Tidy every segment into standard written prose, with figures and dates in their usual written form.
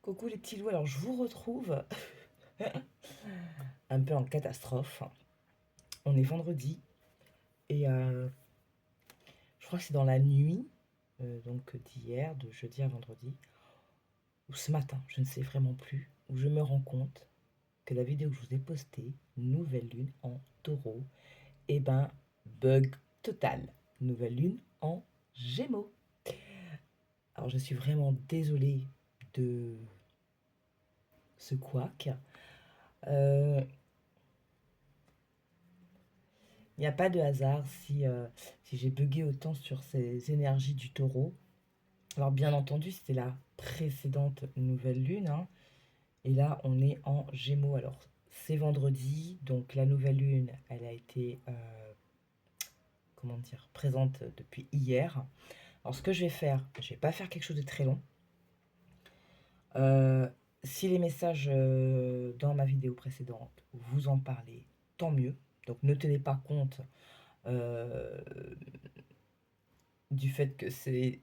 Coucou les petits loups, alors je vous retrouve un peu en catastrophe. On est vendredi et je crois que c'est dans la nuit, donc d'hier, de jeudi à vendredi, ou ce matin, je ne sais vraiment plus, où je me rends compte que la vidéo que je vous ai postée, nouvelle lune en taureau, eh ben, bug total. Nouvelle lune en gémeaux. Alors je suis vraiment désolée de ce couac. Euh, Il n'y a pas de hasard si j'ai bugué autant sur ces énergies du taureau. Alors bien entendu, c'était la précédente nouvelle lune, hein, et là on est en gémeaux. Alors c'est vendredi, donc la nouvelle lune, elle a été, comment dire, présente depuis hier. Alors ce que je vais faire, je vais pas faire quelque chose de très long. Euh, Si les messages dans ma vidéo précédente vous en parlez, tant mieux. Donc ne tenez pas compte euh, du fait que c'était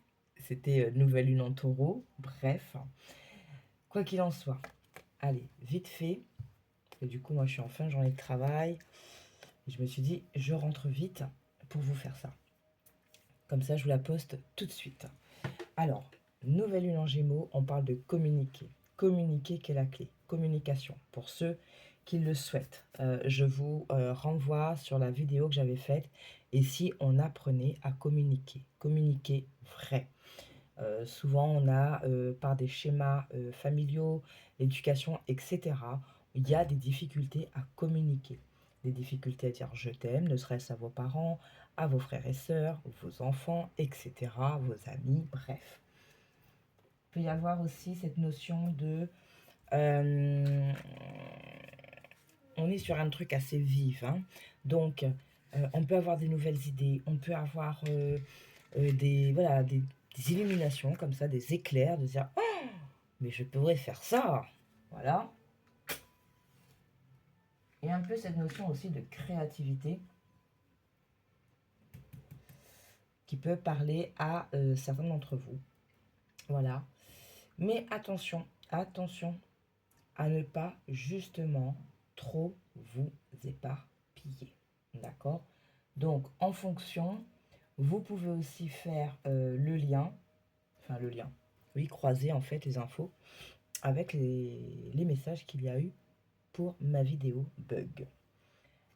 nouvelle lune en taureau. Bref, quoi qu'il en soit, allez, vite fait. Et du coup, moi, je suis en fin de journée de travail. Et je me suis dit, je rentre vite pour vous faire ça. Comme ça, je vous la poste tout de suite. Alors, nouvelle lune en gémeaux, on parle de communiquer. Communiquer qui est la clé. Communication. Pour ceux qui le souhaitent, je vous renvoie sur la vidéo que j'avais faite. Et si on apprenait à communiquer, communiquer vrai. Souvent, on a, par des schémas familiaux, l'éducation, etc., il y a des difficultés à communiquer. Des difficultés à dire je t'aime, ne serait-ce à vos parents, à vos frères et sœurs, vos enfants, etc., vos amis, bref. Il peut y avoir aussi cette notion de... euh, on est sur un truc assez vif, hein. Donc, on peut avoir des nouvelles idées, on peut avoir voilà, des illuminations comme ça, des éclairs, de dire oh, mais je pourrais faire ça. Voilà. Et un peu cette notion aussi de créativité qui peut parler à certains d'entre vous. Voilà. Mais attention, attention à ne pas justement trop vous éparpiller. D'accord? Donc, en fonction, vous pouvez aussi faire le lien, oui, croiser en fait les infos avec les messages qu'il y a eu pour ma vidéo bug.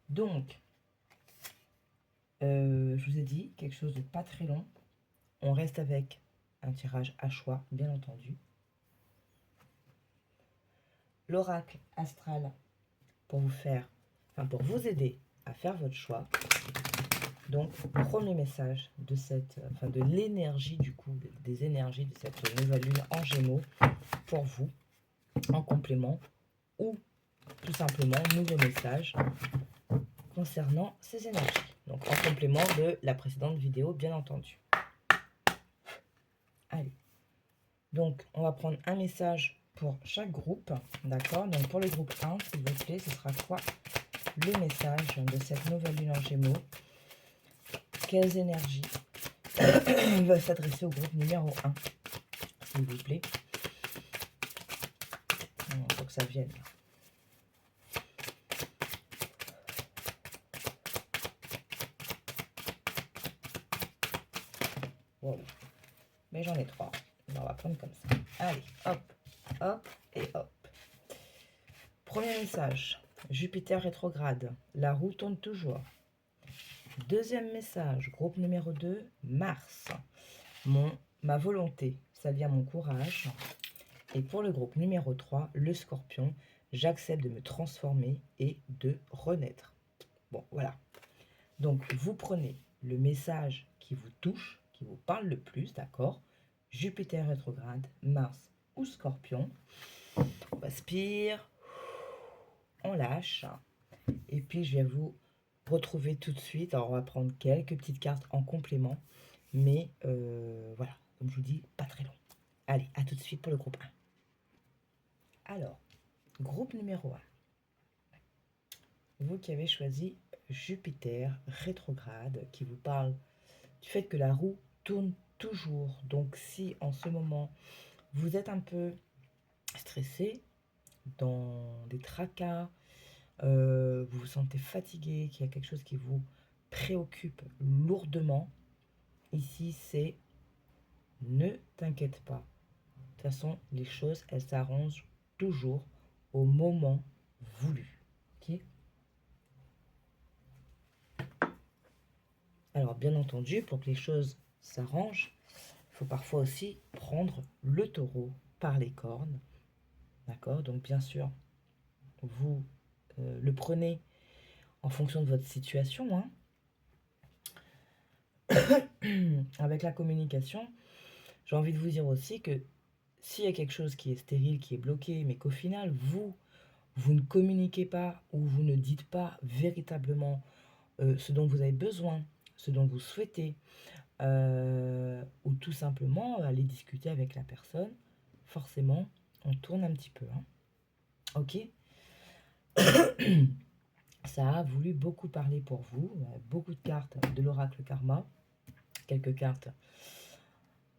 Donc, je vous ai dit quelque chose de pas très long. On reste avec un tirage à choix, bien entendu. L'oracle astral pour vous faire, enfin pour vous aider à faire votre choix. Donc, premier message de de l'énergie du coup, des énergies de cette nouvelle lune en Gémeaux pour vous, en complément ou tout simplement nouveau message concernant ces énergies. Donc, en complément de la précédente vidéo, bien entendu. Allez. Donc, on va prendre un message pour chaque groupe. D'accord? Donc, pour le groupe 1, s'il vous plaît, ce sera quoi le message de cette nouvelle lune en Gémeaux? Quelles énergies va s'adresser au groupe numéro 1, s'il vous plaît? Il faut que ça vienne. Wow. Mais j'en ai 3. On va prendre comme ça. Allez, hop, hop et hop. Premier message. Jupiter rétrograde. La roue tourne toujours. Deuxième message. Groupe numéro 2. Mars. Ma volonté, ça vient mon courage. Et pour le groupe numéro 3, le Scorpion. J'accepte de me transformer et de renaître. Bon, voilà. Donc, vous prenez le message qui vous touche, qui vous parle le plus, d'accord? Jupiter rétrograde, Mars ou Scorpion. On aspire, on lâche. Et puis, je vais vous retrouver tout de suite. Alors, on va prendre quelques petites cartes en complément. Mais voilà, comme je vous dis, pas très long. Allez, à tout de suite pour le groupe 1. Alors, groupe numéro 1. Vous qui avez choisi Jupiter rétrograde, qui vous parle du fait que la roue tourne toujours. Donc si en ce moment vous êtes un peu stressé, dans des tracas, vous vous sentez fatigué, qu'il y a quelque chose qui vous préoccupe lourdement, ici c'est ne t'inquiète pas. De toute façon, les choses, elles s'arrangent toujours au moment voulu. Ok. Alors, bien entendu, pour que les choses s'arrangent, il faut parfois aussi prendre le taureau par les cornes. D'accord. Donc, bien sûr, vous le prenez en fonction de votre situation, hein. Avec la communication, j'ai envie de vous dire aussi que s'il y a quelque chose qui est stérile, qui est bloqué, mais qu'au final, vous ne communiquez pas ou vous ne dites pas véritablement ce dont vous avez besoin, ce dont vous souhaitez, ou tout simplement aller discuter avec la personne, forcément, on tourne un petit peu, hein. Ok. Ça a voulu beaucoup parler pour vous, beaucoup de cartes de l'oracle karma, quelques cartes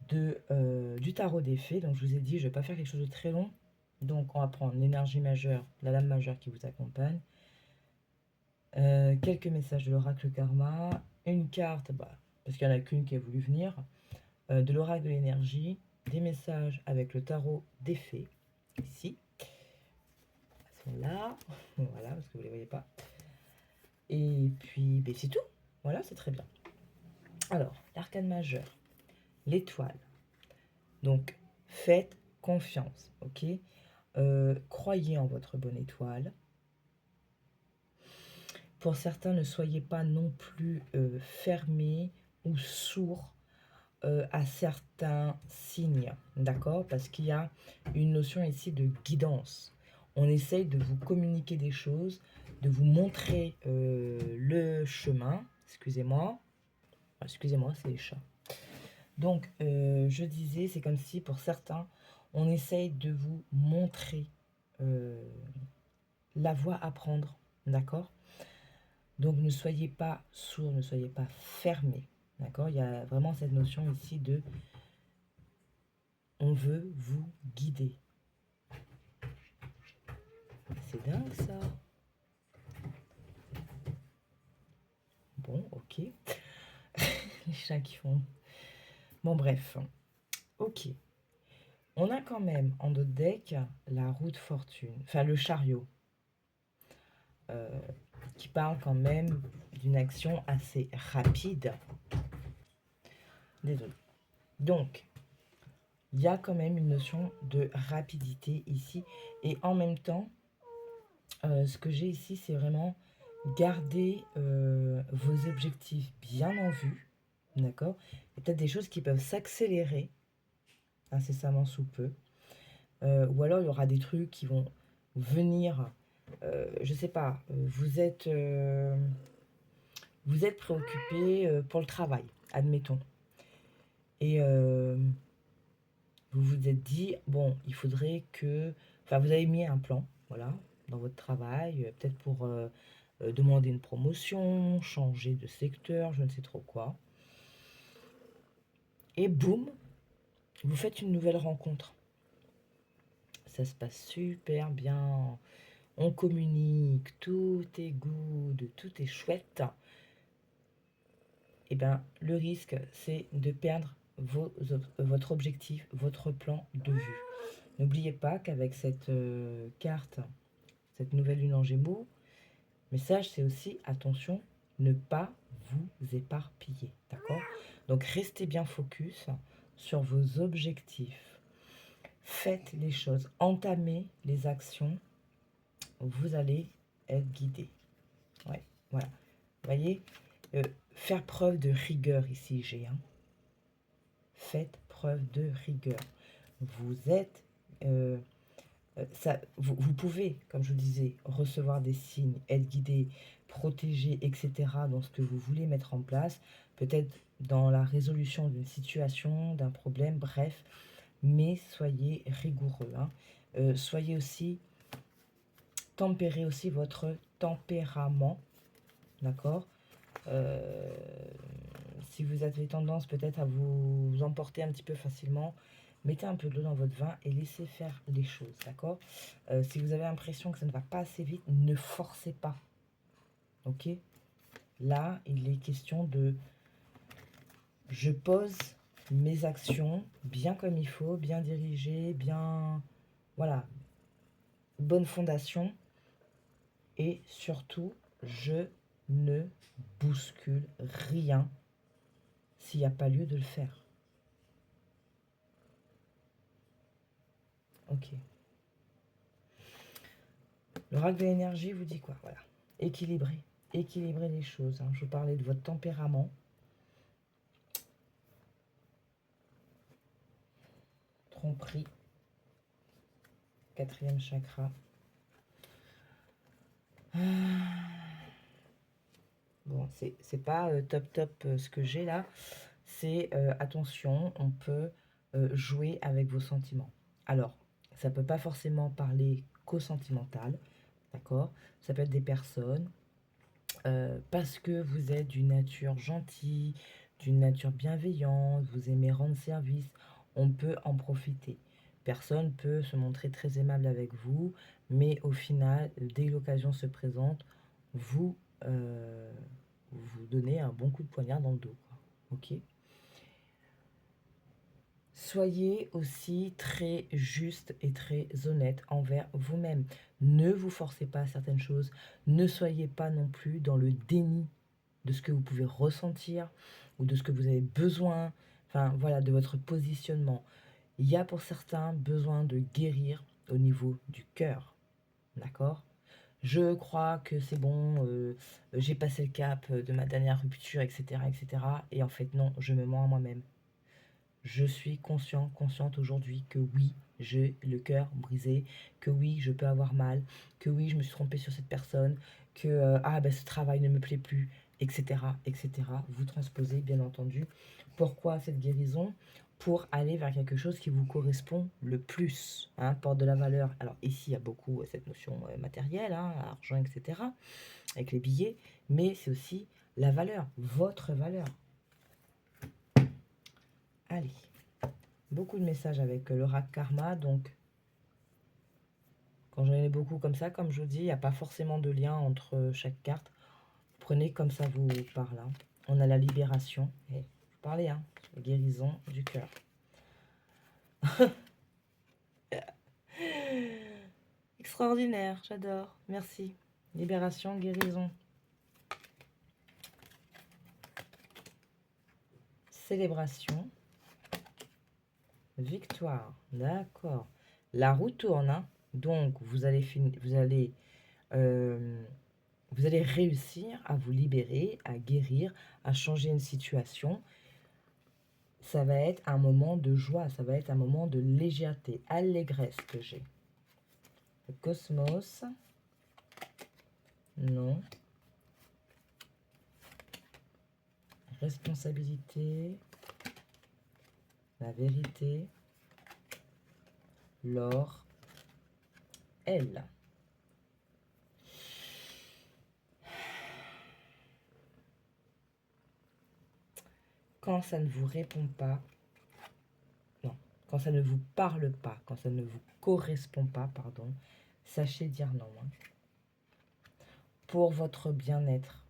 du tarot des fées. Donc je vous ai dit, je ne vais pas faire quelque chose de très long. Donc on va prendre l'énergie majeure, la dame majeure qui vous accompagne. Quelques messages de l'oracle karma. Une carte, parce qu'il n'y en a qu'une qui a voulu venir, de l'oracle de l'énergie. Des messages avec le tarot des fées, ici. Elles sont là. Voilà, parce que vous ne les voyez pas. Et puis, c'est tout. Voilà, c'est très bien. Alors, l'arcane majeur, l'étoile. Donc, faites confiance, ok. Croyez en votre bonne étoile. Pour certains, ne soyez pas non plus fermés ou sourds à certains signes, d'accord? Parce qu'il y a une notion ici de guidance. On essaye de vous communiquer des choses, de vous montrer le chemin. Excusez-moi, c'est les chats. Donc, je disais, c'est comme si pour certains, on essaye de vous montrer la voie à prendre, d'accord? Donc, ne soyez pas sourds, ne soyez pas fermés, d'accord? Il y a vraiment cette notion ici de on veut vous guider. C'est dingue ça. Bon, ok. Les chats qui font... Bon, bref. Ok. On a quand même en notre deck la roue de fortune, enfin le chariot, qui parle quand même d'une action assez rapide. Désolé. Donc, il y a quand même une notion de rapidité ici. Et en même temps, ce que j'ai ici, c'est vraiment garder vos objectifs bien en vue. D'accord. Il y a peut-être des choses qui peuvent s'accélérer incessamment sous peu. Ou alors, il y aura des trucs qui vont venir... je sais pas, vous êtes préoccupé pour le travail, admettons. Et vous vous êtes dit, bon, il faudrait que... Enfin, vous avez mis un plan, voilà, dans votre travail, peut-être pour demander une promotion, changer de secteur, je ne sais trop quoi. Et boum, vous faites une nouvelle rencontre. Ça se passe super bien. On communique, tout est good, tout est chouette. Et bien, le risque, c'est de perdre votre objectif, votre plan de vue. N'oubliez pas qu'avec cette carte, cette nouvelle lune en Gémeaux, message, c'est aussi, attention, ne pas vous éparpiller, d'accord? Donc, restez bien focus sur vos objectifs. Faites les choses, entamez les actions, vous allez être guidé. Ouais, voilà. Vous voyez, faire preuve de rigueur ici, j'ai. Hein. Faites preuve de rigueur. Vous êtes... vous pouvez, comme je vous disais, recevoir des signes, être guidé, protégé, etc. dans ce que vous voulez mettre en place. Peut-être dans la résolution d'une situation, d'un problème, bref. Mais soyez rigoureux. Hein. Soyez aussi... Tempérez aussi votre tempérament. D'accord. Si vous avez tendance peut-être à vous emporter un petit peu facilement, Mettez un peu de l'eau dans votre vin et laissez faire les choses, d'accord? Si vous avez l'impression que ça ne va pas assez vite, ne forcez pas, ok? Là, il est question de... Je pose mes actions bien comme il faut, bien dirigées, bien... Voilà, bonne fondation. Et surtout, je ne bouscule rien s'il n'y a pas lieu de le faire. Ok. L'oracle de l'énergie vous dit quoi? Voilà. Équilibrer. Équilibrer les choses. Hein. Je vous parlais de votre tempérament. Tromperie. 4e chakra. Bon, c'est pas top ce que j'ai là. C'est attention, on peut jouer avec vos sentiments. Alors, ça peut pas forcément parler qu'au sentimental, d'accord? Ça peut être des personnes, parce que vous êtes d'une nature gentille, d'une nature bienveillante, vous aimez rendre service, on peut en profiter. Personne peut se montrer très aimable avec vous, mais au final, dès que l'occasion se présente, vous vous donnez un bon coup de poignard dans le dos, quoi. Ok? Soyez aussi très juste et très honnête envers vous-même. Ne vous forcez pas à certaines choses. Ne soyez pas non plus dans le déni de ce que vous pouvez ressentir ou de ce que vous avez besoin. Enfin, voilà, de votre positionnement. Il y a pour certains besoin de guérir au niveau du cœur. D'accord? Je crois que c'est bon, j'ai passé le cap de ma dernière rupture, etc., etc. Et en fait, non, je me mens à moi-même. Je suis consciente aujourd'hui que oui, j'ai le cœur brisé, que oui, je peux avoir mal, que oui, je me suis trompée sur cette personne, que ce travail ne me plaît plus, etc., etc. Vous transposez, bien entendu. Pourquoi cette guérison? Pour aller vers quelque chose qui vous correspond le plus, hein, porte de la valeur. Alors ici, il y a beaucoup cette notion matérielle, hein, argent, etc., avec les billets, mais c'est aussi la valeur, votre valeur. Allez. Beaucoup de messages avec l'oracle karma, donc quand j'en ai beaucoup comme ça, comme je vous dis, il n'y a pas forcément de lien entre chaque carte. Prenez comme ça vous parle. Hein. On a la libération, et vous parlez, hein, la guérison du cœur. Extraordinaire, j'adore, merci. Libération, guérison. Célébration. Victoire, d'accord. La roue tourne, hein. Donc vous allez vous allez réussir à vous libérer, à guérir, à changer une situation. Ça va être un moment de joie, ça va être un moment de légèreté, allégresse que j'ai. Le cosmos, non. Responsabilité, la vérité, l'or, elle. Quand ça ne vous répond pas, non, quand ça ne vous parle pas, quand ça ne vous correspond pas, pardon, sachez dire non. Hein. Pour votre bien-être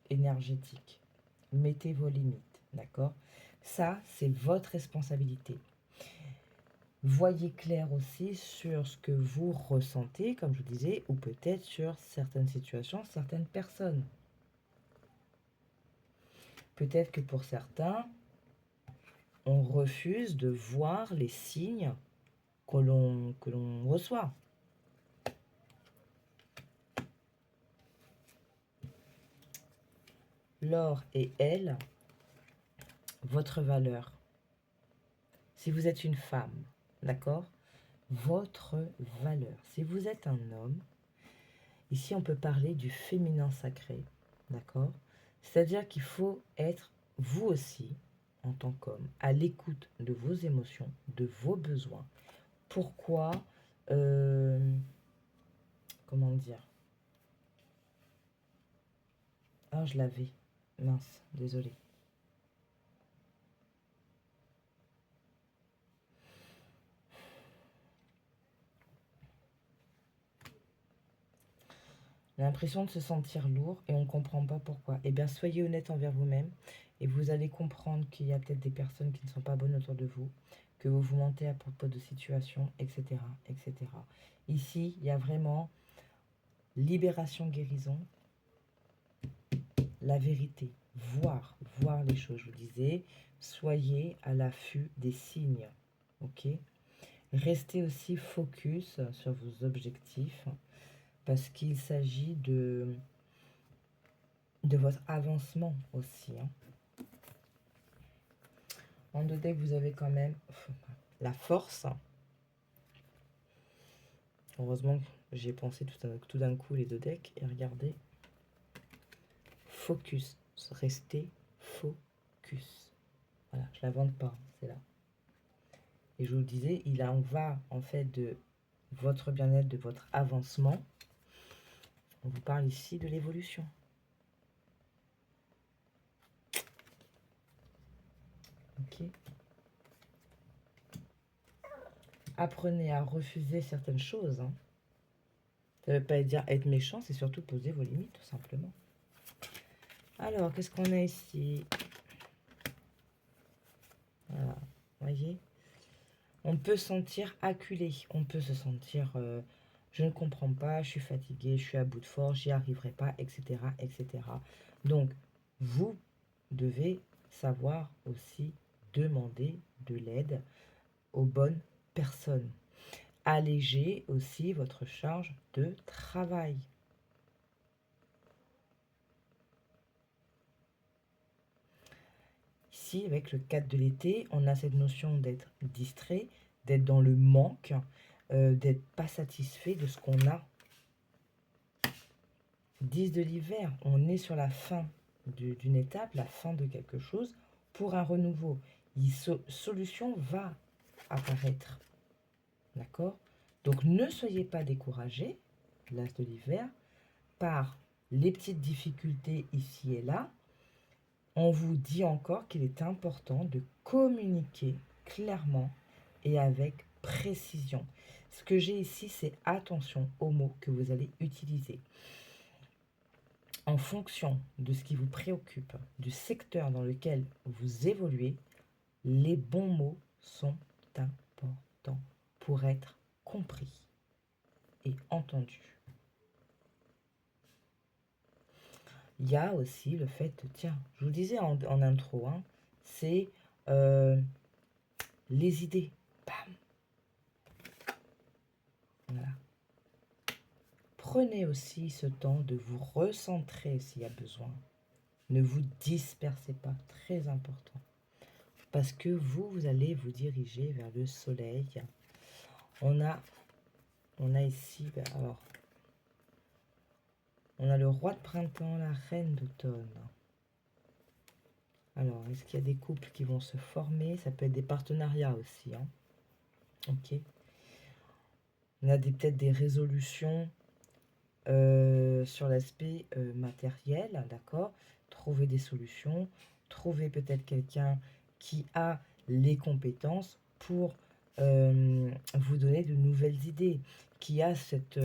énergétique, mettez vos limites, d'accord? Ça, c'est votre responsabilité. Voyez clair aussi sur ce que vous ressentez, comme je vous disais, ou peut-être sur certaines situations, certaines personnes. Peut-être que pour certains, on refuse de voir les signes que l'on reçoit. L'or et elle, votre valeur. Si vous êtes une femme, d'accord? Votre valeur. Si vous êtes un homme, ici on peut parler du féminin sacré, d'accord? C'est-à-dire qu'il faut être, vous aussi, en tant qu'homme, à l'écoute de vos émotions, de vos besoins. Pourquoi, comment dire? Ah, je l'avais. Mince, désolé. On a l'impression de se sentir lourd et on ne comprend pas pourquoi. Eh bien, soyez honnête envers vous-même et vous allez comprendre qu'il y a peut-être des personnes qui ne sont pas bonnes autour de vous, que vous vous mentez à propos de situations, etc., etc. Ici, il y a vraiment libération, guérison, la vérité, voir les choses. Je vous disais, soyez à l'affût des signes, ok? Restez aussi focus sur vos objectifs parce qu'il s'agit de votre avancement aussi. Hein. En deux decks, vous avez quand même la force. Heureusement que j'ai pensé tout d'un coup les deux decks. Et regardez. Focus. Restez focus. Voilà, je ne l'invente pas, c'est là. Et je vous disais, il en va en fait de votre bien-être, de votre avancement. On vous parle ici de l'évolution. Ok. Apprenez à refuser certaines choses. Hein. Ça ne veut pas dire être méchant, c'est surtout poser vos limites, tout simplement. Alors, qu'est-ce qu'on a ici? Voilà, voyez. On peut se sentir acculé, on peut se sentir je ne comprends pas, je suis fatigué, je suis à bout de force, j'y arriverai pas, etc., etc. Donc, vous devez savoir aussi demander de l'aide aux bonnes personnes. Allégez aussi votre charge de travail. Ici, avec le 4 de l'été, on a cette notion d'être distrait, d'être dans le manque, d'être pas satisfait de ce qu'on a. 10 de l'hiver, on est sur la fin d'une étape, la fin de quelque chose pour un renouveau. Solution va apparaître. D'accord? Donc ne soyez pas découragés, l'as de l'hiver, par les petites difficultés ici et là. On vous dit encore qu'il est important de communiquer clairement et avec précision. Ce que j'ai ici, c'est attention aux mots que vous allez utiliser. En fonction de ce qui vous préoccupe, du secteur dans lequel vous évoluez, les bons mots sont importants pour être compris et entendus. Il y a aussi le fait, tiens, je vous disais en intro, hein, c'est les idées. Bam. Voilà. Prenez aussi ce temps de vous recentrer s'il y a besoin. Ne vous dispersez pas, très important. Parce que vous allez vous diriger vers le soleil. On a ici, alors, on a le roi de printemps, la reine d'automne. Alors, est-ce qu'il y a des couples qui vont se former? Ça peut être des partenariats aussi. Hein. Ok. On a peut-être des résolutions sur l'aspect matériel, d'accord? Trouver des solutions, trouver peut-être quelqu'un qui a les compétences pour vous donner de nouvelles idées, qui a cette,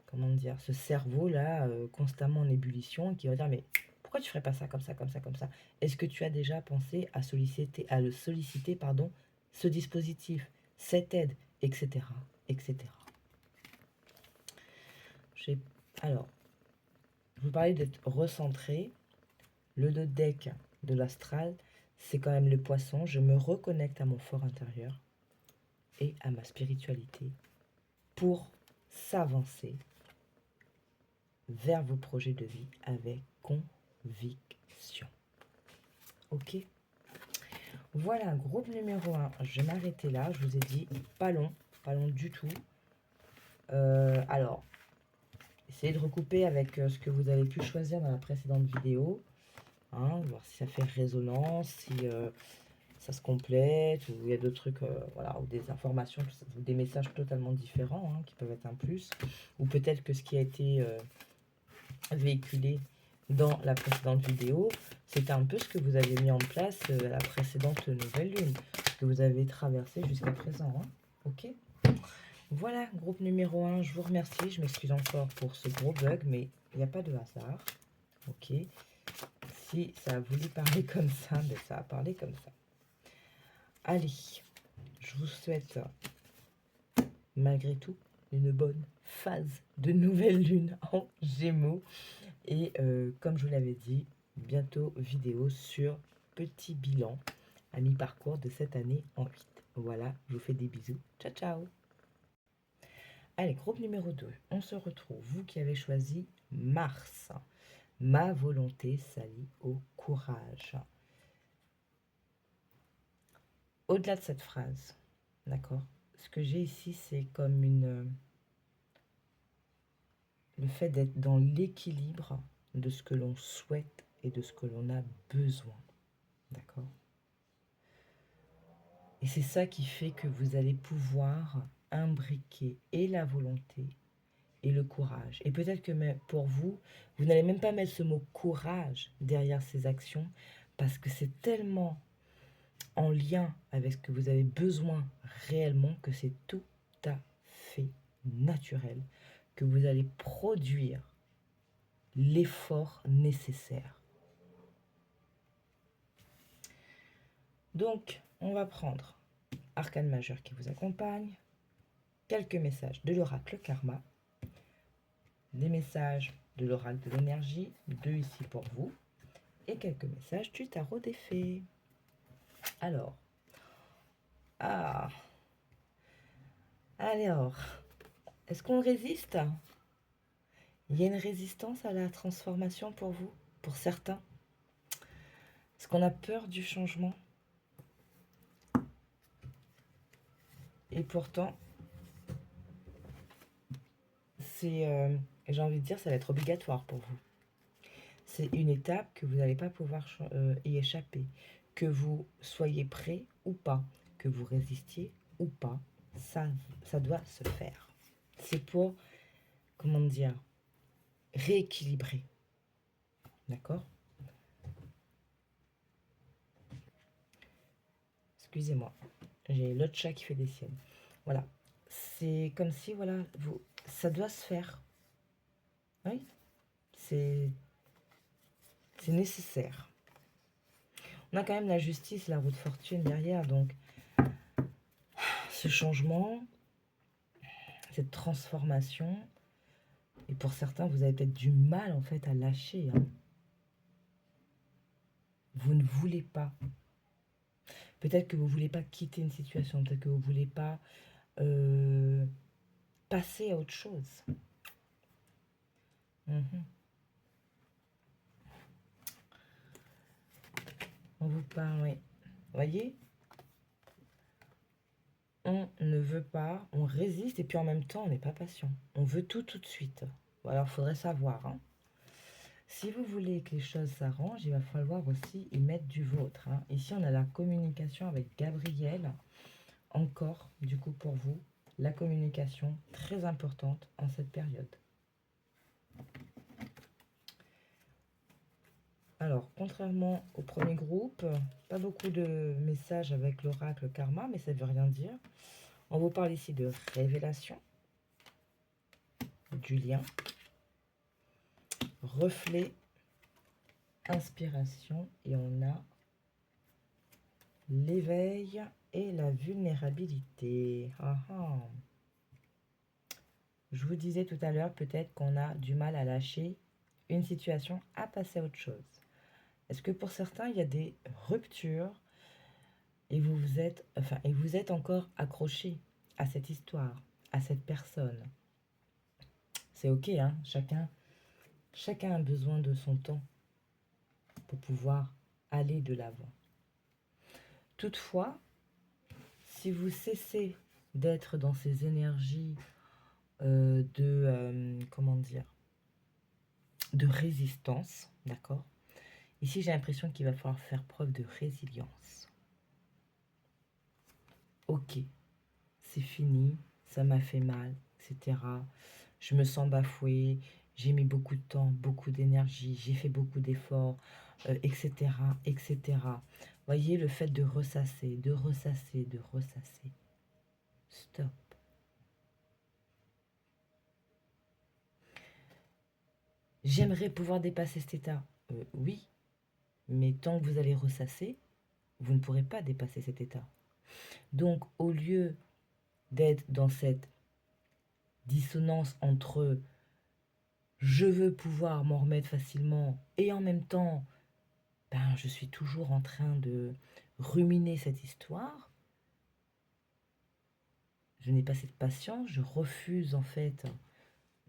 comment dire, ce cerveau-là constamment en ébullition, qui va dire, mais pourquoi tu ferais pas ça comme ça, comme ça, comme ça? Est-ce que tu as déjà pensé à le solliciter, pardon, ce dispositif, cette aide, etc., etc. Alors, je vous parlais d'être recentré. Le dos deck de l'astral, c'est quand même le poisson. Je me reconnecte à mon fort intérieur et à ma spiritualité pour s'avancer vers vos projets de vie avec conviction. Ok? Voilà, groupe numéro 1. Je vais m'arrêter là. Je vous ai dit pas long du tout. Alors, essayez de recouper avec ce que vous avez pu choisir dans la précédente vidéo. Hein, voir si ça fait résonance, si ça se complète, ou il y a d'autres trucs, voilà, ou des informations, ou des messages totalement différents hein, qui peuvent être un plus. Ou peut-être que ce qui a été véhiculé dans la précédente vidéo, c'était un peu ce que vous avez mis en place à la précédente nouvelle lune, ce que vous avez traversé jusqu'à présent. Hein, ok? Voilà, groupe numéro 1, je vous remercie. Je m'excuse encore pour ce gros bug, mais il n'y a pas de hasard. Ok. Si ça a voulu parler comme ça, ben ça a parlé comme ça. Allez, je vous souhaite, malgré tout, une bonne phase de nouvelle lune en Gémeaux. Et comme je vous l'avais dit, bientôt vidéo sur petit bilan à mi-parcours de cette année en 8. Voilà, je vous fais des bisous. Ciao, ciao. Allez, groupe numéro 2, on se retrouve. Vous qui avez choisi Mars. Ma volonté s'allie au courage. Au-delà de cette phrase, d'accord, ce que j'ai ici, c'est comme le fait d'être dans l'équilibre de ce que l'on souhaite et de ce que l'on a besoin. D'accord? Et c'est ça qui fait que vous allez pouvoir imbriquer et la volonté et le courage. Et peut-être que pour vous, vous n'allez même pas mettre ce mot courage derrière ces actions parce que c'est tellement en lien avec ce que vous avez besoin réellement que c'est tout à fait naturel que vous allez produire l'effort nécessaire. Donc, on va prendre Arcane majeur qui vous accompagne, quelques messages de l'oracle karma, des messages de l'oracle de l'énergie, 2 ici pour vous, et quelques messages du tarot des fées. Alors, est-ce qu'on résiste? Il y a une résistance à la transformation pour vous, pour certains. Est-ce qu'on a peur du changement? Et pourtant, c'est, j'ai envie de dire, ça va être obligatoire pour vous. C'est une étape que vous n'allez pas pouvoir y échapper. Que vous soyez prêt ou pas, que vous résistiez ou pas, ça doit se faire. C'est pour, comment dire, rééquilibrer. D'accord? Excusez-moi, j'ai l'autre chat qui fait des siennes. Voilà. C'est comme si, voilà, ça doit se faire. Oui, c'est nécessaire. On a quand même la justice, la roue de fortune derrière, donc ce changement, cette transformation, et pour certains, vous avez peut-être du mal en fait à lâcher. Hein. Vous ne voulez pas. Peut-être que vous ne voulez pas quitter une situation, peut-être que vous ne voulez pas passer à autre chose. On vous parle, oui. Voyez, on ne veut pas, on résiste et puis en même temps, on n'est pas patient. On veut tout de suite. Alors, il faudrait savoir. Hein. Si vous voulez que les choses s'arrangent, il va falloir aussi y mettre du vôtre. Hein. Ici, on a la communication avec Gabriel. Encore, du coup, pour vous, la communication très importante en cette période. Alors, contrairement au premier groupe, pas beaucoup de messages avec l'oracle karma, mais ça ne veut rien dire. On vous parle ici de révélation, du lien, reflet, inspiration, et on a l'éveil et la vulnérabilité. Je vous disais tout à l'heure, peut-être qu'on a du mal à lâcher une situation, à passer à autre chose. Est-ce que pour certains, il y a des ruptures et vous êtes encore accroché à cette histoire, à cette personne? C'est ok, hein, chacun a besoin de son temps pour pouvoir aller de l'avant. Toutefois, si vous cessez d'être dans ces énergies comment dire, de résistance, d'accord? Ici, j'ai l'impression qu'il va falloir faire preuve de résilience. Ok, c'est fini, ça m'a fait mal, etc. Je me sens bafouée, j'ai mis beaucoup de temps, beaucoup d'énergie, j'ai fait beaucoup d'efforts, etc., etc. Voyez le fait de ressasser, de ressasser, de ressasser. Stop. J'aimerais pouvoir dépasser cet état. Oui, mais tant que vous allez ressasser, vous ne pourrez pas dépasser cet état. Donc, au lieu d'être dans cette dissonance entre je veux pouvoir m'en remettre facilement et en même temps, ben, je suis toujours en train de ruminer cette histoire, je n'ai pas cette patience, je refuse en fait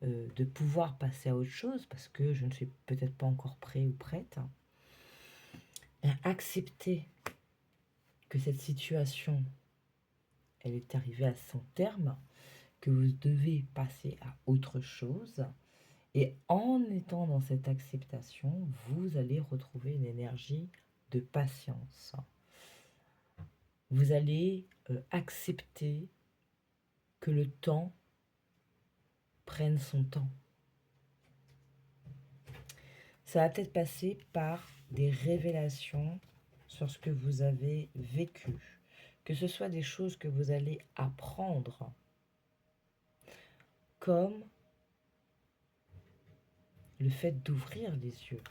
de pouvoir passer à autre chose parce que je ne suis peut-être pas encore prêt ou prête. Ben, accepter que cette situation, elle est arrivée à son terme, que vous devez passer à autre chose. Et en étant dans cette acceptation, vous allez retrouver une énergie de patience. Vous allez accepter que le temps prenne son temps. Ça va peut-être passer par des révélations sur ce que vous avez vécu, que ce soit des choses que vous allez apprendre, comme le fait d'ouvrir les yeux.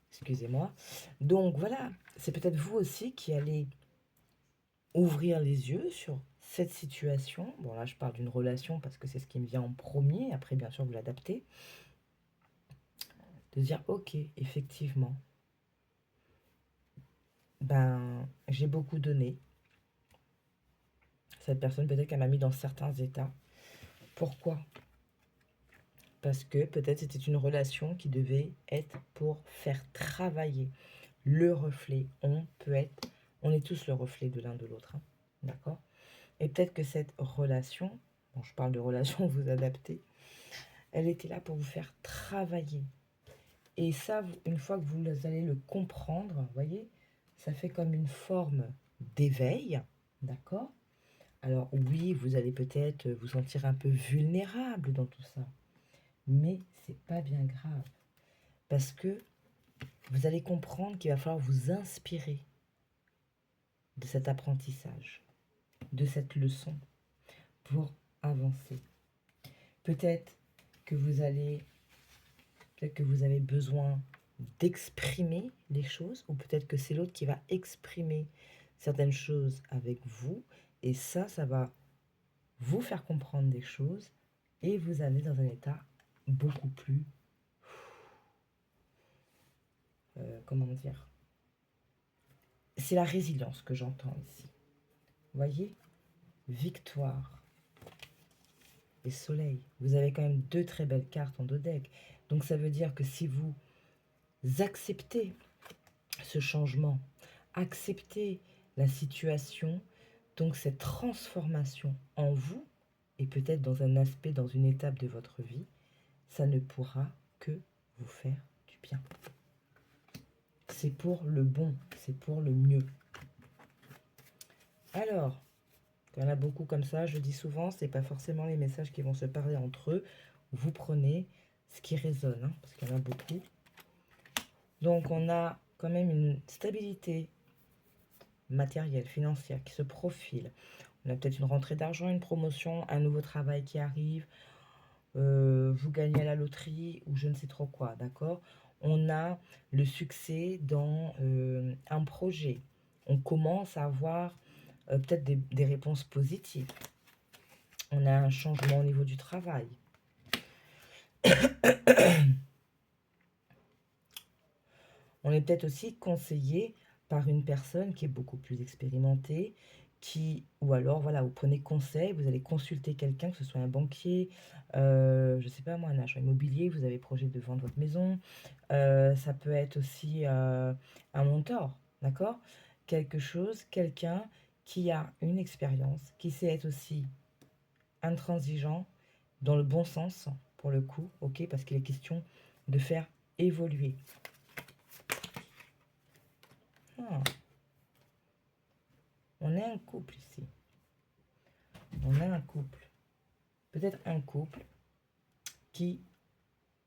Excusez-moi. Donc voilà, c'est peut-être vous aussi qui allez ouvrir les yeux sur cette situation. Bon là, je parle d'une relation parce que c'est ce qui me vient en premier. Après, bien sûr, vous l'adaptez. De dire, ok, effectivement, ben, j'ai beaucoup donné. Cette personne, peut-être qu'elle m'a mis dans certains états. Pourquoi? Parce que peut-être c'était une relation qui devait être pour faire travailler le reflet. On est tous le reflet de l'un de l'autre, hein, d'accord? Et peut-être que cette relation, bon, je parle de relation, vous adaptez, elle était là pour vous faire travailler. Et ça, une fois que vous allez le comprendre, vous voyez, ça fait comme une forme d'éveil, d'accord? Alors oui, vous allez peut-être vous sentir un peu vulnérable dans tout ça, mais c'est pas bien grave, parce que vous allez comprendre qu'il va falloir vous inspirer de cet apprentissage, de cette leçon, pour avancer. Peut-être que vous avez besoin d'exprimer les choses, ou peut-être que c'est l'autre qui va exprimer certaines choses avec vous, et ça va vous faire comprendre des choses et vous amener dans un état beaucoup plus, comment dire, c'est la résilience que j'entends ici. Vous voyez, victoire et soleil. Vous avez quand même deux très belles cartes en deux decks. Donc ça veut dire que si vous acceptez ce changement, acceptez la situation, donc cette transformation en vous, et peut-être dans un aspect, dans une étape de votre vie, ça ne pourra que vous faire du bien. C'est pour le bon, c'est pour le mieux. Alors, il y en a beaucoup comme ça, je dis souvent, ce n'est pas forcément les messages qui vont se parler entre eux. Vous prenez ce qui résonne, hein, parce qu'il y en a beaucoup. Donc, on a quand même une stabilité matérielle, financière qui se profile. On a peut-être une rentrée d'argent, une promotion, un nouveau travail qui arrive. Vous gagnez à la loterie ou je ne sais trop quoi, d'accord? On a le succès dans un projet. On commence à avoir peut-être des réponses positives. On a un changement au niveau du travail. On est peut-être aussi conseillé par une personne qui est beaucoup plus expérimentée, ou alors, voilà, vous prenez conseil, vous allez consulter quelqu'un, que ce soit un banquier, je ne sais pas moi, un agent immobilier, vous avez projet de vendre votre maison, ça peut être aussi un mentor, d'accord? Quelqu'un qui a une expérience, qui sait être aussi intransigeant, dans le bon sens, pour le coup, ok? Parce qu'il est question de faire évoluer. Ah. On est un couple ici. On a un couple. Peut-être un couple qui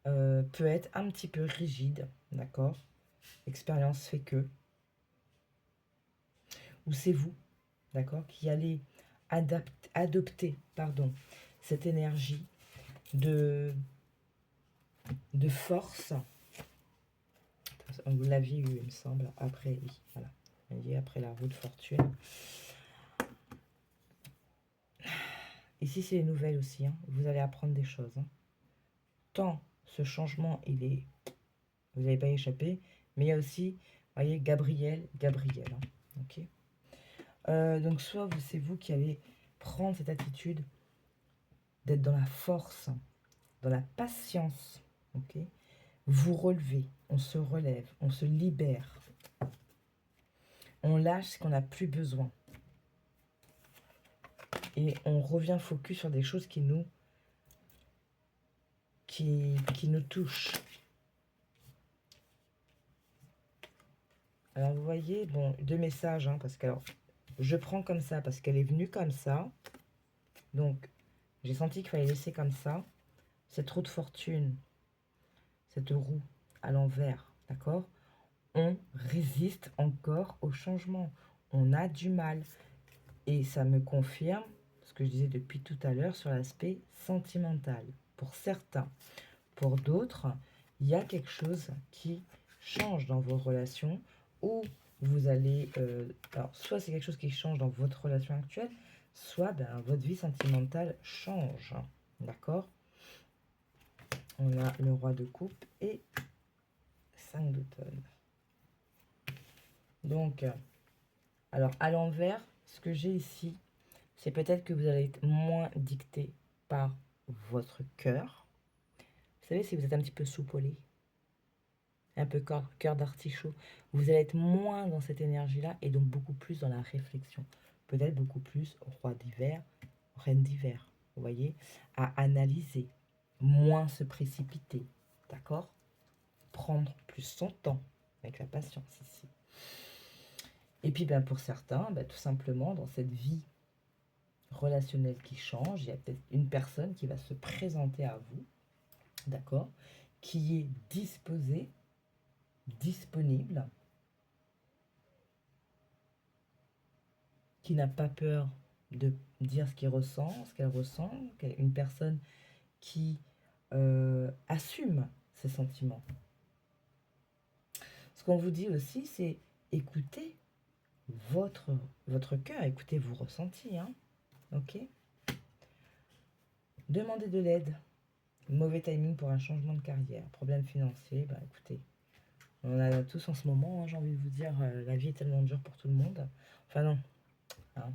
peut être un petit peu rigide, d'accord? L'expérience fait que. Ou c'est vous, d'accord? Qui allez adopter, pardon, cette énergie de force. Vous l'aviez eu, il me semble, après, oui, voilà, après la roue de fortune. Ici, c'est les nouvelles aussi, hein. Vous allez apprendre des choses. Hein. Tant ce changement, vous n'avez pas échappé, mais il y a aussi, vous voyez, Gabriel, hein, ok. Donc, soit c'est vous qui allez prendre cette attitude d'être dans la force, dans la patience, ok. Vous relevez, on se relève, on se libère. On lâche ce qu'on n'a plus besoin. Et on revient focus sur des choses qui nous touchent. Alors vous voyez, bon, 2 messages, hein, parce que alors, je prends comme ça, parce qu'elle est venue comme ça. Donc, j'ai senti qu'il fallait laisser comme ça. Cette roue de fortune, cette roue à l'envers, d'accord? On résiste encore au changement. On a du mal. Et ça me confirme ce que je disais depuis tout à l'heure sur l'aspect sentimental. Pour certains. Pour d'autres, il y a quelque chose qui change dans vos relations ou vous allez... alors, soit c'est quelque chose qui change dans votre relation actuelle, soit votre vie sentimentale change. D'accord? On a le roi de coupe et 5 d'automne. Donc, alors à l'envers, ce que j'ai ici, c'est peut-être que vous allez être moins dicté par votre cœur. Vous savez, si vous êtes un petit peu soupolé, un peu cœur d'artichaut, vous allez être moins dans cette énergie-là et donc beaucoup plus dans la réflexion. Peut-être beaucoup plus roi d'hiver, reine d'hiver, vous voyez, à analyser, moins se précipiter, d'accord? Prendre plus son temps, avec la patience ici. Et puis pour certains, tout simplement, dans cette vie relationnelle qui change, il y a peut-être une personne qui va se présenter à vous, d'accord, qui est disposée, disponible, qui n'a pas peur de dire ce qu'il ressent, ce qu'elle ressent, une personne qui assume ses sentiments. Ce qu'on vous dit aussi, c'est écoutez votre cœur, écoutez vos ressentis, hein, ok? Demandez de l'aide. Mauvais timing pour un changement de carrière, problème financier, écoutez, on en a tous en ce moment, hein, j'ai envie de vous dire, la vie est tellement dure pour tout le monde. Enfin non, hein.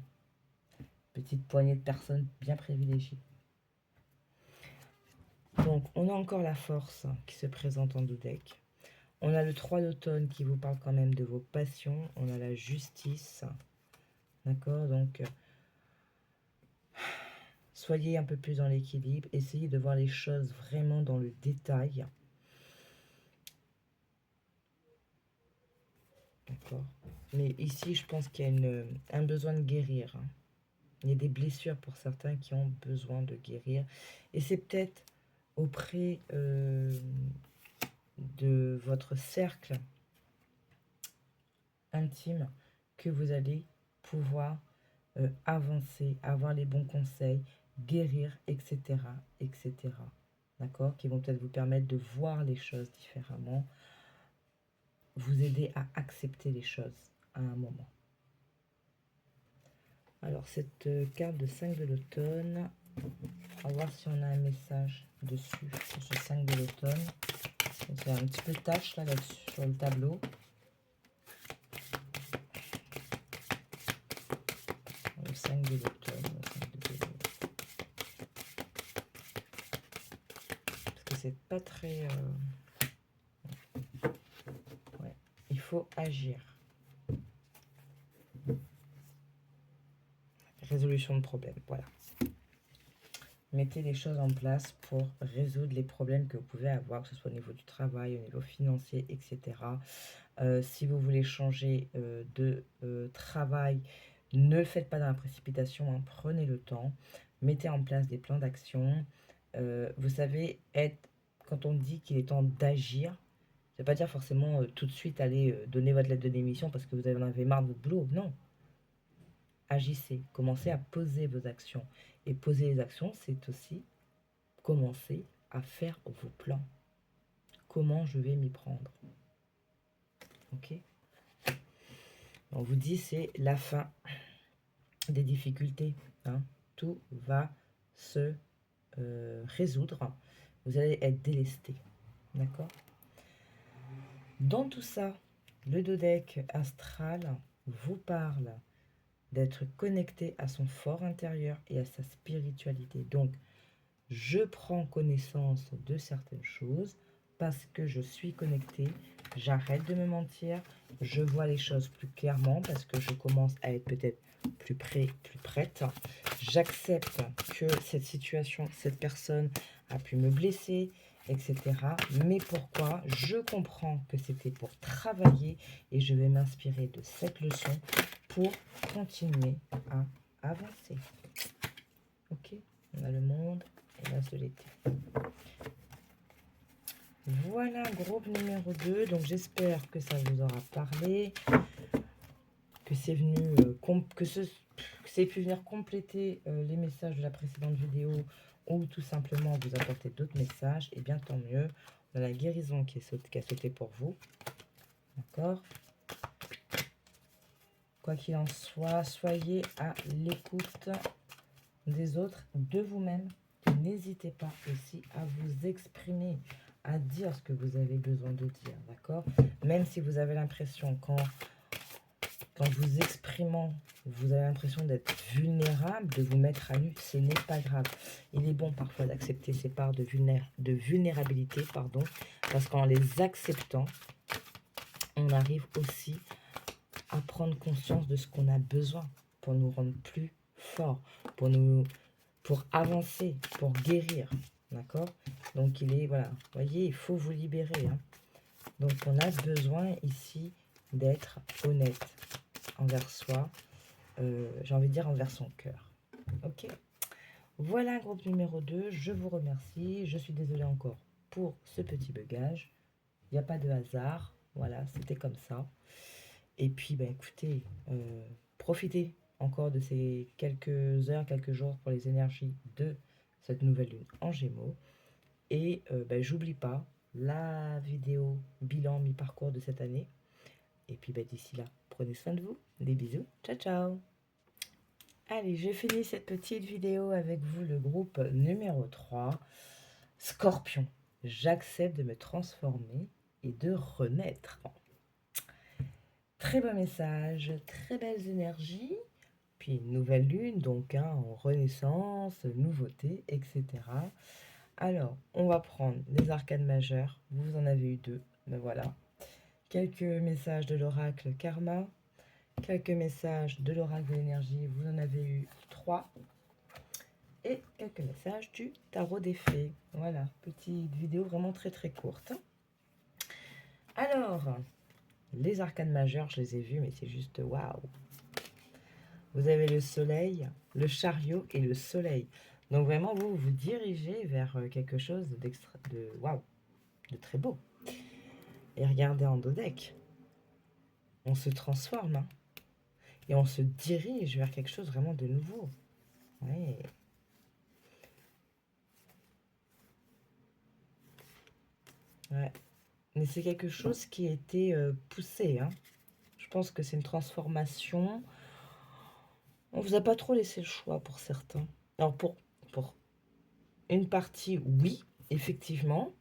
Petite poignée de personnes bien privilégiées. Donc, on a encore la force qui se présente en do-deck. On a le 3 d'automne qui vous parle quand même de vos passions. On a la justice. D'accord? Donc, soyez un peu plus dans l'équilibre. Essayez de voir les choses vraiment dans le détail. D'accord? Mais ici, je pense qu'il y a un besoin de guérir. Hein. Il y a des blessures pour certains qui ont besoin de guérir. Et c'est peut-être auprès de votre cercle intime que vous allez pouvoir avancer, avoir les bons conseils, guérir, etc. etc. D'accord? Qui vont peut-être vous permettre de voir les choses différemment, vous aider à accepter les choses à un moment. Alors, cette carte de 5 de l'automne, on va voir si on a un message dessus sur ce 5 de l'automne. C'est un petit peu de tache là-dessus sur le tableau. Le 5 de l'automne. Parce que c'est pas très... Ouais. Il faut agir. Résolution de problème, voilà. Mettez les choses en place pour résoudre les problèmes que vous pouvez avoir, que ce soit au niveau du travail, au niveau financier, etc. Si vous voulez changer de travail, ne le faites pas dans la précipitation, hein, prenez le temps, mettez en place des plans d'action. Vous savez, quand on dit qu'il est temps d'agir, ça ne veut pas dire forcément tout de suite aller donner votre lettre de démission parce que vous en avez marre de votre boulot, non. agissez, commencez à poser vos actions. Et poser les actions, c'est aussi commencer à faire vos plans. Comment je vais m'y prendre? Ok? On vous dit, c'est la fin des difficultés. Hein. Tout va se résoudre. Vous allez être délesté. D'accord? Dans tout ça, le dodeck astral vous parle d'être connecté à son fort intérieur et à sa spiritualité. Donc, je prends connaissance de certaines choses parce que je suis connecté. J'arrête de me mentir. Je vois les choses plus clairement parce que je commence à être peut-être plus près, plus prête. J'accepte que cette situation, cette personne a pu me blesser, etc. Mais pourquoi? Je comprends que c'était pour travailler et je vais m'inspirer de cette leçon pour continuer à avancer. Ok? On a le monde et la solitude. Voilà, groupe numéro 2. Donc j'espère que ça vous aura parlé, que c'est venu, que c'est pu venir compléter les messages de la précédente vidéo ou tout simplement vous apporter d'autres messages. Et bien tant mieux. On a la guérison qui a sauté pour vous. D'accord? Quoi qu'il en soit, soyez à l'écoute des autres, de vous-même. N'hésitez pas aussi à vous exprimer, à dire ce que vous avez besoin de dire, d'accord? Même si vous avez l'impression, quand vous exprimant, vous avez l'impression d'être vulnérable, de vous mettre à nu, ce n'est pas grave. Il est bon parfois d'accepter ces parts de vulnérabilité, pardon, parce qu'en les acceptant, on arrive aussi à prendre conscience de ce qu'on a besoin pour nous rendre plus forts, pour avancer, pour guérir, d'accord? Donc il est, voilà, vous voyez, il faut vous libérer. Hein. Donc on a besoin ici d'être honnête envers soi, j'ai envie de dire envers son cœur. Ok? Voilà, groupe numéro 2, je vous remercie, je suis désolée encore pour ce petit bugage, il n'y a pas de hasard, voilà, c'était comme ça. Et puis, ben, écoutez, profitez encore de ces quelques heures, quelques jours pour les énergies de cette nouvelle lune en Gémeaux. Et ben, j'oublie pas la vidéo bilan mi-parcours de cette année. Et puis ben, d'ici là, prenez soin de vous. Des bisous. Ciao, ciao. Allez, je finis cette petite vidéo avec vous, le groupe numéro 3. Scorpion. J'accepte de me transformer et de renaître. Très beau message, très belles énergies. Puis une nouvelle lune, donc hein, en renaissance, nouveauté, etc. Alors, on va prendre les arcanes majeures. Vous en avez eu 2, ben voilà. Quelques messages de l'oracle karma. Quelques messages de l'oracle de l'énergie. Vous en avez eu 3. Et quelques messages du tarot des fées. Voilà, petite vidéo vraiment très très courte. Alors, les arcanes majeures, je les ai vus, mais c'est juste waouh. Vous avez le soleil, le chariot et le soleil. Donc vraiment, vous vous dirigez vers quelque chose de waouh, de très beau. Et regardez en dodeck. On se transforme. Hein, et on se dirige vers quelque chose vraiment de nouveau. Ouais. Ouais. Mais c'est quelque chose qui a été poussé. Hein. Je pense que c'est une transformation. On vous a pas trop laissé le choix pour certains. Alors pour une partie, oui, effectivement.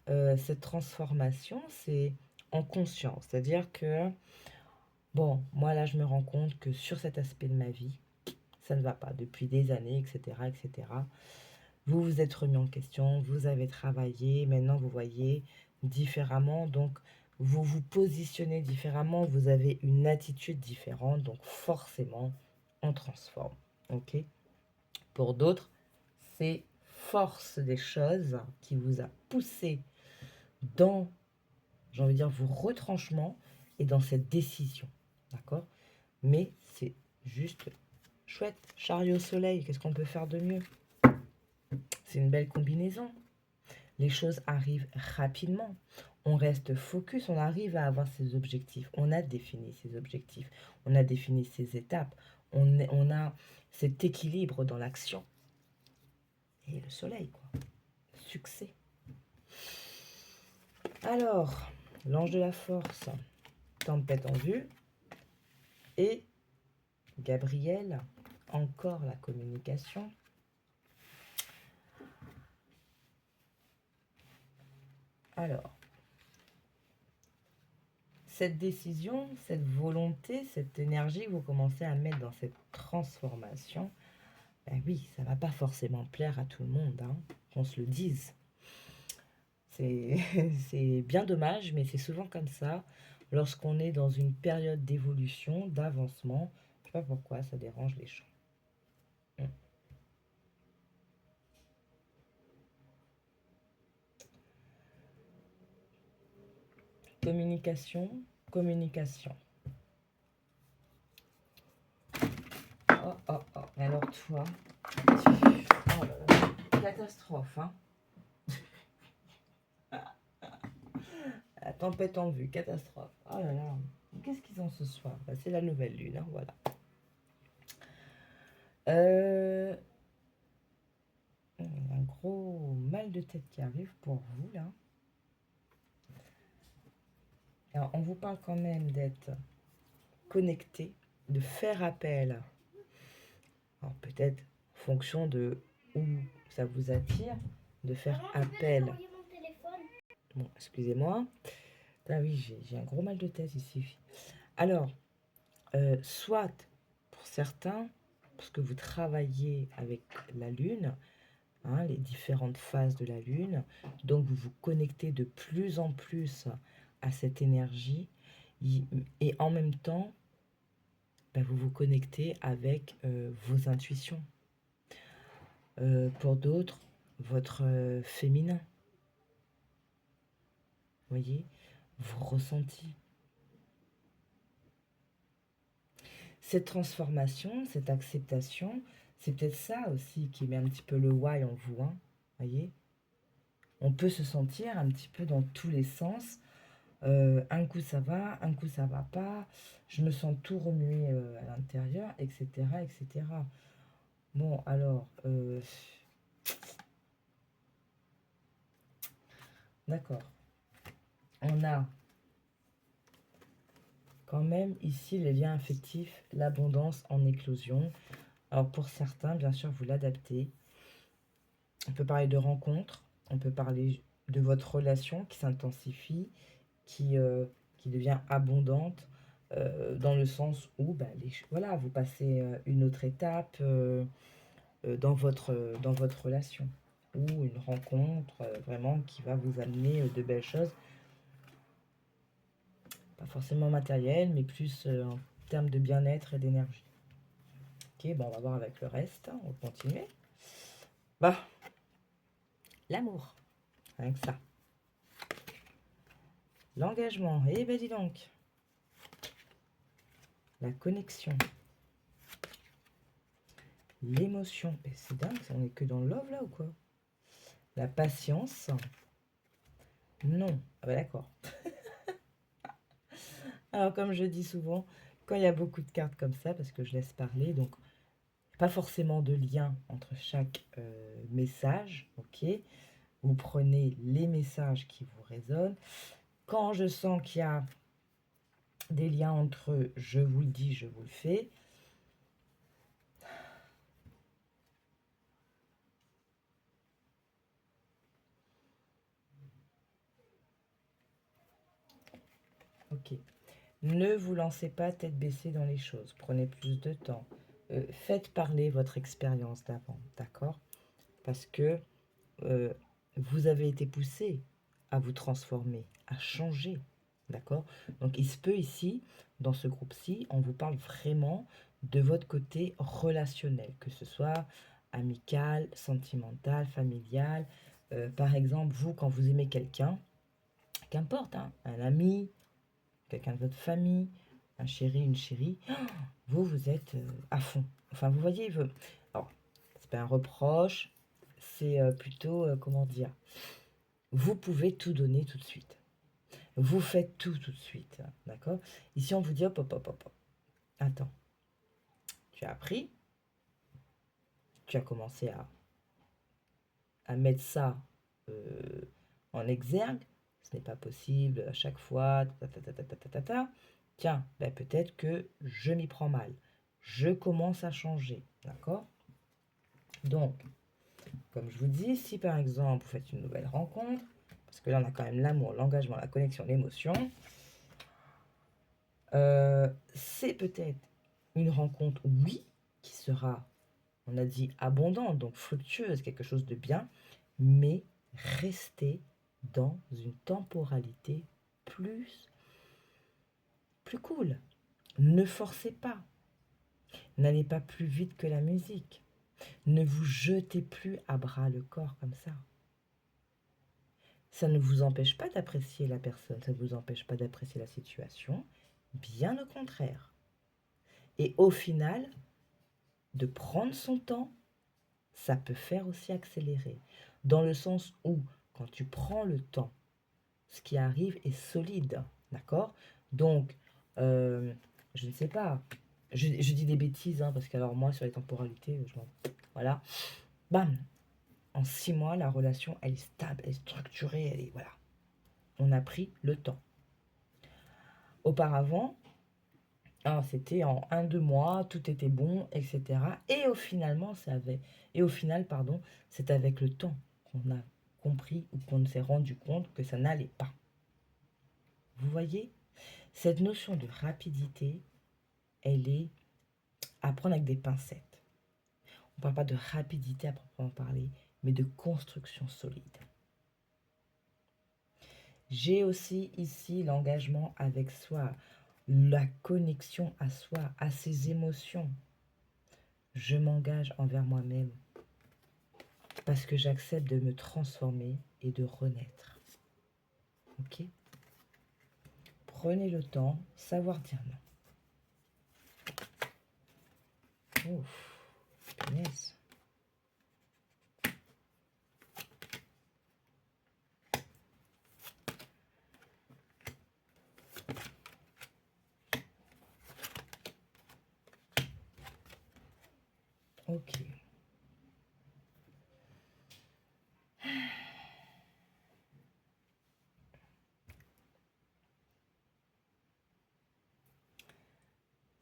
Cette transformation, c'est en conscience. C'est-à-dire que, bon, moi là, je me rends compte que sur cet aspect de ma vie, ça ne va pas depuis des années, etc., etc. Vous vous êtes remis en question, vous avez travaillé, maintenant vous voyez différemment, donc vous vous positionnez différemment, vous avez une attitude différente, donc forcément, on transforme. Ok? Pour d'autres, c'est force des choses qui vous a poussé dans, j'ai envie de dire, vos retranchements et dans cette décision. D'accord? Mais c'est juste chouette. Chariot au soleil, qu'est-ce qu'on peut faire de mieux? C'est une belle combinaison. Les choses arrivent rapidement. On reste focus, on arrive à avoir ses objectifs. On a défini ses objectifs. On a défini ses étapes. On a cet équilibre dans l'action. Et le soleil, quoi. Succès. Alors, l'ange de la force, tempête en vue. Et Gabriel, encore la communication. Alors, cette décision, cette volonté, cette énergie que vous commencez à mettre dans cette transformation, ben oui, ça ne va pas forcément plaire à tout le monde, hein, qu'on se le dise. C'est bien dommage, mais c'est souvent comme ça. Lorsqu'on est dans une période d'évolution, d'avancement, je ne sais pas pourquoi ça dérange les gens. Communication, communication. Oh, oh, oh. Alors toi, oh là là, catastrophe, hein. La tempête en vue, catastrophe. Oh là là, qu'est-ce qu'ils ont ce soir? Bah, c'est la nouvelle lune, hein, voilà. Un gros mal de tête qui arrive pour vous, là. Alors, on vous parle quand même d'être connecté, de faire appel. Alors, peut-être en fonction de où ça vous attire, de faire appel. Bon, excusez-moi. Ah oui, j'ai un gros mal de tête ici. Alors, soit pour certains, parce que vous travaillez avec la Lune, hein, les différentes phases de la Lune, donc vous vous connectez de plus en plus à cette énergie, et en même temps, bah, vous vous connectez avec vos intuitions. Pour d'autres, votre féminin, voyez, vos ressentis. Cette transformation, cette acceptation, c'est peut-être ça aussi qui met un petit peu le why en vous, hein, voyez. On peut se sentir un petit peu dans tous les sens. Un coup ça va, un coup ça va pas. Je me sens tout remuer à l'intérieur, etc., etc. Bon, alors, d'accord. On a quand même ici les liens affectifs, l'abondance en éclosion. Alors pour certains, bien sûr, vous l'adaptez. On peut parler de rencontres, on peut parler de votre relation qui s'intensifie, qui devient abondante, dans le sens où voilà, vous passez une autre étape dans votre relation, ou une rencontre vraiment qui va vous amener de belles choses, pas forcément matérielles, mais plus en termes de bien-être et d'énergie. Ok, bon, on va voir avec le reste, hein, on va continuer. Bah, l'amour, rien que ça. L'engagement, eh ben dis donc. La connexion. L'émotion. C'est dingue, on est que dans le love là ou quoi? La patience. Non. Ah bah d'accord. Alors comme je dis souvent, quand il y a beaucoup de cartes comme ça, parce que je laisse parler, donc pas forcément de lien entre chaque message, ok? Vous prenez les messages qui vous résonnent. Quand je sens qu'il y a des liens entre eux, je vous le dis, je vous le fais. Ok. Ne vous lancez pas tête baissée dans les choses. Prenez plus de temps. Faites parler votre expérience d'avant, d'accord? Parce que vous avez été poussé à vous transformer, à changer, d'accord? Donc il se peut ici, dans ce groupe-ci, on vous parle vraiment de votre côté relationnel, que ce soit amical, sentimental, familial. Par exemple, vous, quand vous aimez quelqu'un, qu'importe, hein, un ami, quelqu'un de votre famille, un chéri, une chérie, vous êtes à fond. Enfin, vous voyez, alors, c'est pas un reproche, c'est plutôt, comment dire, vous pouvez tout donner tout de suite. Vous faites tout de suite, d'accord? Ici, on vous dit, hop, hop, hop, hop, hop. Attends, as appris, tu as commencé à mettre ça en exergue. Ce n'est pas possible à chaque fois. Tiens, ben peut-être que je m'y prends mal. Je commence à changer. D'accord? Donc, comme je vous dis, si par exemple vous faites une nouvelle rencontre, parce que là on a quand même l'amour, l'engagement, la connexion, l'émotion, c'est peut-être une rencontre, oui, qui sera, on a dit, abondante, donc fructueuse, quelque chose de bien, mais restez dans une temporalité plus cool. Ne forcez pas. N'allez pas plus vite que la musique. Ne vous jetez plus à bras le corps comme ça. Ça ne vous empêche pas d'apprécier la personne, ça ne vous empêche pas d'apprécier la situation, bien au contraire. Et au final, de prendre son temps, ça peut faire aussi accélérer. Dans le sens où, quand tu prends le temps, ce qui arrive est solide, d'accord? Donc, je ne sais pas, je dis des bêtises, hein, parce que alors moi, sur les temporalités, voilà, bam, en 6 mois, la relation, elle est stable, elle est structurée, elle est, voilà. On a pris le temps. Auparavant, c'était en 1-2 mois, tout était bon, etc. Et au final, pardon, c'est avec le temps qu'on a compris ou qu'on s'est rendu compte que ça n'allait pas. Vous voyez, cette notion de rapidité, elle est à prendre avec des pincettes. On ne parle pas de rapidité à proprement parler, mais de construction solide. J'ai aussi ici l'engagement avec soi, la connexion à soi, à ses émotions. Je m'engage envers moi-même parce que j'accepte de me transformer et de renaître. Ok? Prenez le temps, savoir dire non. Ouf, punaise. Ok.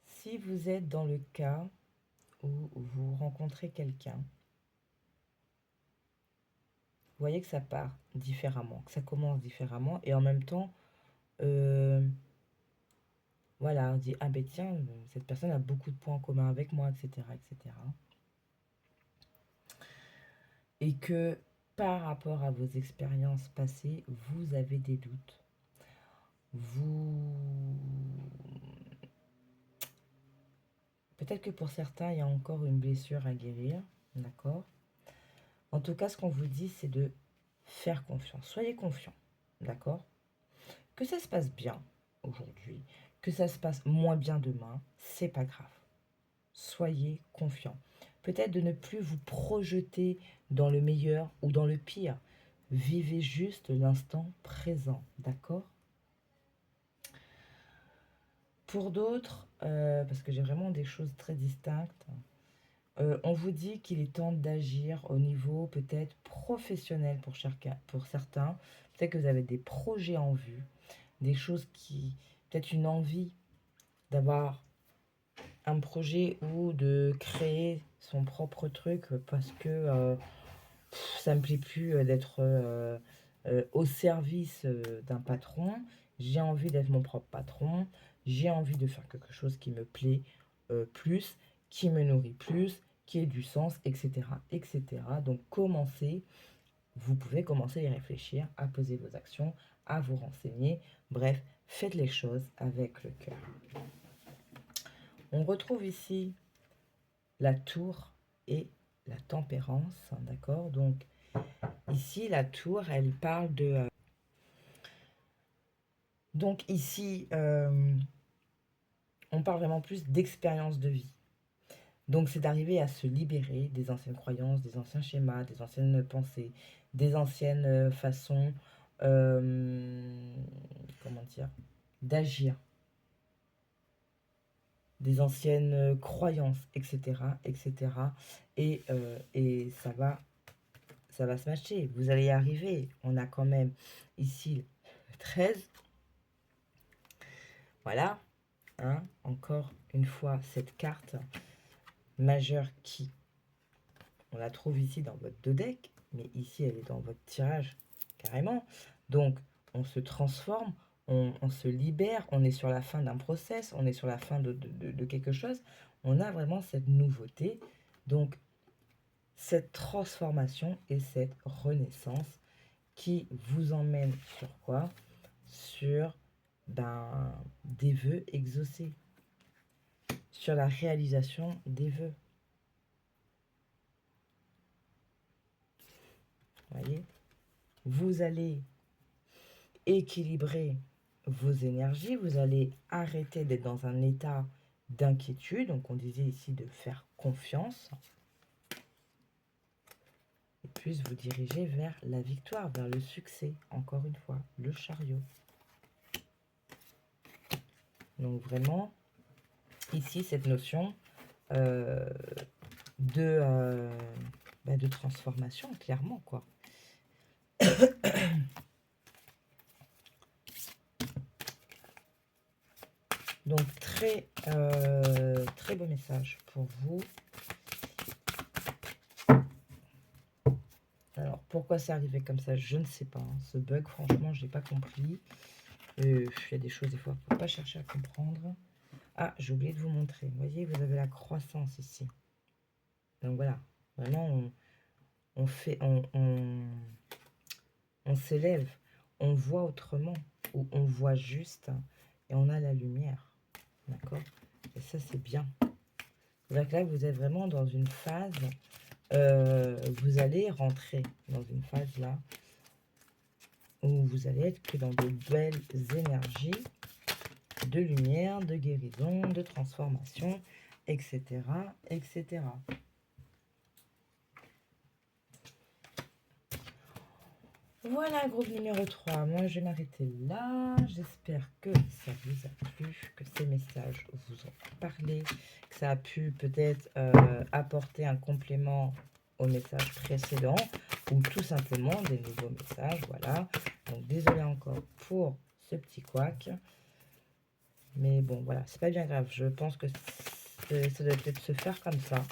Si vous êtes dans le cas où vous rencontrez quelqu'un, vous voyez que ça part différemment, que ça commence différemment, et en même temps, voilà, on dit, ah ben tiens, cette personne a beaucoup de points en commun avec moi, etc., etc. Et que par rapport à vos expériences passées, vous avez des doutes. Peut-être que pour certains, il y a encore une blessure à guérir, d'accord? En tout cas, ce qu'on vous dit, c'est de faire confiance. Soyez confiants, d'accord? Que ça se passe bien aujourd'hui, que ça se passe moins bien demain, c'est pas grave. Soyez confiants. Peut-être de ne plus vous projeter dans le meilleur ou dans le pire. Vivez juste l'instant présent, d'accord? Pour d'autres, parce que j'ai vraiment des choses très distinctes, on vous dit qu'il est temps d'agir au niveau peut-être professionnel pour certains. Peut-être que vous avez des projets en vue, des choses qui... Peut-être une envie d'avoir un projet ou de créer son propre truc parce que ça me plaît plus d'être au service d'un patron. J'ai envie d'être mon propre patron. J'ai envie de faire quelque chose qui me plaît plus, qui me nourrit plus, qui ait du sens, etc., etc. Donc vous pouvez commencer à y réfléchir, à poser vos actions, à vous renseigner. Bref, faites les choses avec le cœur. On retrouve ici la tour et la tempérance, d'accord? Donc ici, la tour, elle parle de... Donc ici, on parle vraiment plus d'expérience de vie. Donc c'est d'arriver à se libérer des anciennes croyances, des anciens schémas, des anciennes pensées, des anciennes façons, comment dire, d'agir. des anciennes croyances, etc., etc. Et ça va se matcher. Vous allez y arriver. On a quand même ici le 13. Voilà. Hein, encore une fois, cette carte majeure qui, on la trouve ici dans votre dos deck, mais ici, elle est dans votre tirage carrément. Donc, on se transforme, on se libère, on est sur la fin d'un process, on est sur la fin de quelque chose. On a vraiment cette nouveauté. Donc, cette transformation et cette renaissance qui vous emmène sur quoi? Sur des vœux exaucés, sur la réalisation des vœux. Voyez, vous allez équilibrer vos énergies, vous allez arrêter d'être dans un état d'inquiétude, donc on disait ici de faire confiance, et puis vous diriger vers la victoire, vers le succès, encore une fois, le chariot. Donc vraiment, ici, cette notion de transformation, clairement, quoi. Donc, très beau message pour vous. Alors, pourquoi c'est arrivé comme ça, je ne sais pas. Hein. Ce bug, franchement, je n'ai pas compris. Il y a des choses, des fois, il ne faut pas chercher à comprendre. Ah, j'ai oublié de vous montrer. Vous voyez, vous avez la croissance ici. Donc, voilà. Vraiment, on s'élève. On voit autrement. Ou on voit juste. Et on a la lumière. D'accord? Et ça, c'est bien. Donc là, vous êtes vraiment dans une phase... vous allez rentrer dans une phase là où vous allez être que dans de belles énergies de lumière, de guérison, de transformation, etc. etc. Voilà, groupe numéro 3. Moi, je vais m'arrêter là. J'espère que ça vous a plu, que ces messages vous ont parlé, que ça a pu peut-être apporter un complément au message précédent ou tout simplement des nouveaux messages. Voilà. Donc, désolé encore pour ce petit couac. Mais bon, voilà, c'est pas bien grave. Je pense que ça doit peut-être se faire comme ça,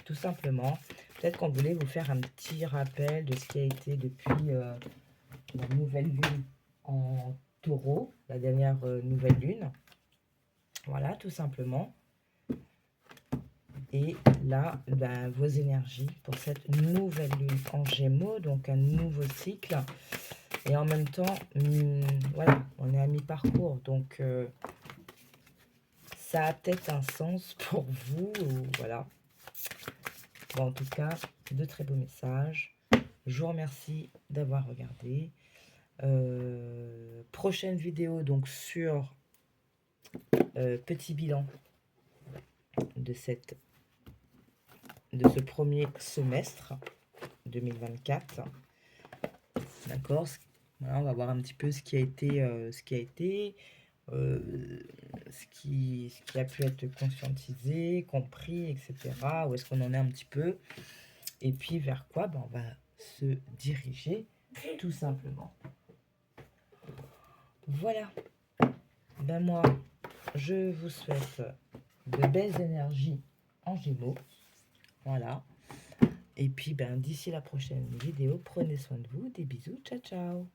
tout simplement. Peut-être qu'on voulait vous faire un petit rappel de ce qui a été depuis la nouvelle lune en taureau, la dernière nouvelle lune. Voilà, tout simplement. Et là, vos énergies pour cette nouvelle lune en Gémeaux, donc un nouveau cycle. Et en même temps, voilà, on est à mi-parcours, donc ça a peut-être un sens pour vous, voilà. Bon, en tout cas, de très beaux messages. Je vous remercie d'avoir regardé. Prochaine vidéo, donc sur petit bilan de ce premier semestre 2024. D'accord, voilà, on va voir un petit peu ce qui a été, ce qui a pu être conscientisé, compris, etc. Où est-ce qu'on en est un petit peu. Et puis vers quoi on va se diriger tout simplement. Voilà. Moi, je vous souhaite de belles énergies en Gémeaux. Voilà. Et puis, d'ici la prochaine vidéo, prenez soin de vous. Des bisous. Ciao, ciao.